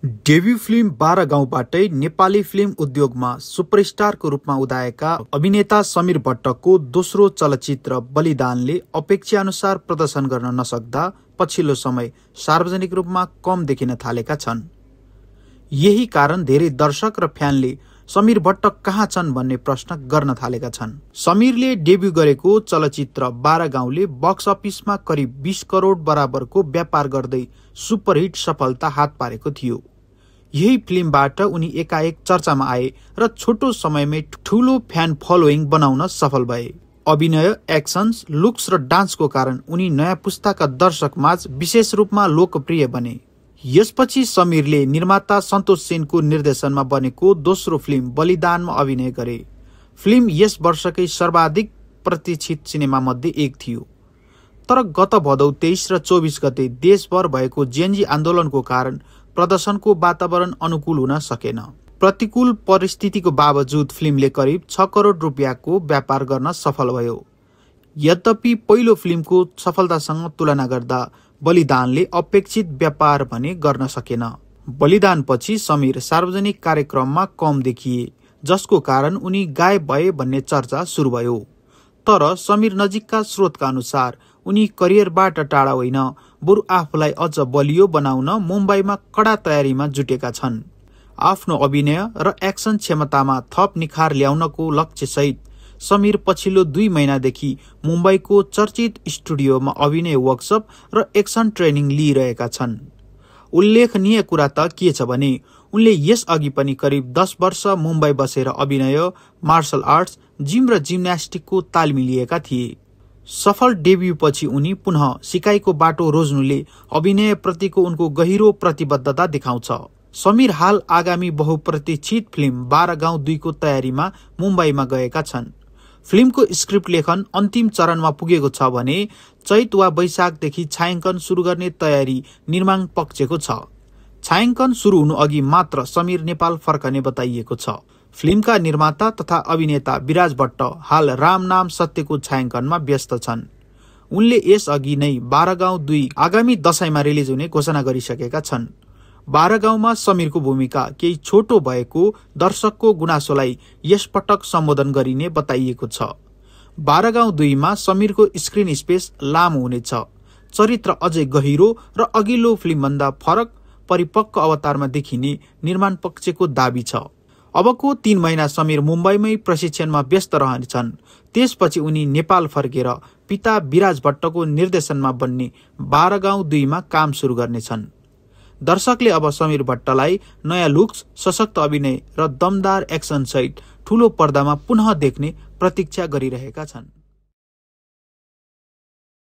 Debut film 12 गाउँबाटै Nepali film उद्योगमा सुपरस्टारको रूपमा उदाएका अभिनेता समीर भट्टको दोस्रो चलचित्र बलिदानले अपेक्षाअनुसार प्रदर्शन गर्न नसक्दा पछिल्लो समय सार्वजनिक रूपमा कम देखिन थालेका छन्। यही कारण धेरै दर्शक र फ्यानले समीर भट्ट कहाँ छन् भन्ने प्रश्न गर्न थालेका छन्। समीरले डेब्यू गरेको चलचित्र 12 गाउँले बक्स अफिसमा करिब 20 करोड बराबरको व्यापार गर्दै सुपरहिट सफलता हात पारेको थियो। यही फिल्मबाट उनी एकाएक चर्चामा आए र छोटो समयमै ठूलो फ्यान फलोइङ बनाउन सफल भए। अभिनय, एक्सन्स, लुक्स र डान्सको कारण उनी नयाँ पुस्ताका दर्शकमाझ विशेष रूपमा लोकप्रिय बने। यसपछि समीरले निर्माता सन्तोष सेनको निर्देशनमा बनेको दोस्रो फिल्म बलिदानमा अभिनय गरे। फिल्म यस वर्षकै सर्वाधिक प्रतीक्षित सिनेमा मध्ये एक थियो। तर गत भदौ 23 र 24 गते देशभर भएको जेनजी आन्दोलनको कारण प्रदर्शनको वातावरण अनुकूल हुन सकेन। प्रतिकूल परिस्थितिको बावजुद फिल्मले करिब 6 करोड रुपियाँको व्यापार गर्न सफल भयो। यद्यपि पहिलो फिल्मको सफलतासँग तुलना गर्दा बलिदानले अपेक्षित व्यापार भने गर्न सकेन। बलिदानपछि समीर सार्वजनिक कार्यक्रममा कम देखिए, जसको कारण उनी गायब भए भन्ने चर्चा सुरु भयो। तर समीर नजिकका स्रोतका अनुसार उनी करियरबाट टाढा होइन, बरु आफूलाई अझ बलियो बनाउन मुम्बईमा कडा तयारीमा जुटेका छन्। आफ्नो अभिनय र एक्सन क्षमतामा थप निखार ल्याउनको लक्ष्यसहित समीर पछिल्लो 2 महिनादेखि मुम्बईको चर्चित स्टुडियोमा अभिनय वर्कसप र एक्सन ट्रेनिङ लिइरहेका छन्। उल्लेखनीय कुरा त के छ भने उनले यस अघि पनि करिब 10 वर्ष मुम्बई बसेर अभिनय, मार्शल आर्ट्स, जिम र जिम्नास्टिकको तालिम लिएका थिए। सफल डेब्यूपछि उनी पुनः सिकाइको बाटो रोज्नुले अभिनय प्रतिको उनको गहिरो प्रतिबद्धता देखाउँछ। समीर हाल आगामी बहुप्रतीक्षित फिल्म 12 गाउँ 2 को तयारीमा मुम्बईमा गएका छन्। फिल्मको स्क्रिप्ट लेखन अन्तिम चरणमा पुगेको छ भने चैत वा वैशाखदेखि छायाङ्कन सुरु गर्ने तयारी निर्माण पक्षको छ। छायाङ्कन सुरु हुनु अघि मात्र समीर नेपाल फर्कने बताइएको छ। फिल्मका निर्माता तथा अभिनेता विराज भट्ट हाल राम नाम सत्यको छायाङ्कनमा व्यस्त छन्। उनले यस अघि नै 12 गाउँ 2 आगामी दशैंमा रिलिज हुने घोषणा गरिसकेका छन्। 12 गाउँमा समीरको भूमिका केही छोटो भएको दर्शकको गुनासोलाई यस पटक सम्बोधन गरिने बताइएको छ। 12 गाउँ 2 मा समीरको स्क्रिन स्पेस लामो हुनेछ। चरित्र अझै गहिरो र अघिल्लो फिल्मभन्दा फरक परिपक्व अवतारमा देखिने निर्माण पक्षको दाबी छ। अबको 3 महिना समीर मुम्बईमै प्रशिक्षणमा व्यस्त रहनेछन्। त्यसपछि उनी नेपाल फर्केर पिता विराज भट्टको निर्देशनमा बन्ने 12 गाउँ 2 मा काम सुरु गर्नेछन्। दर्शकले अब समीर भट्टलाई नयाँ लुक्स, सशक्त अभिनय र दमदार एक्सन सहित ठूलो पर्दामा पुनः देख्ने प्रतीक्षा गरिरहेका छन्।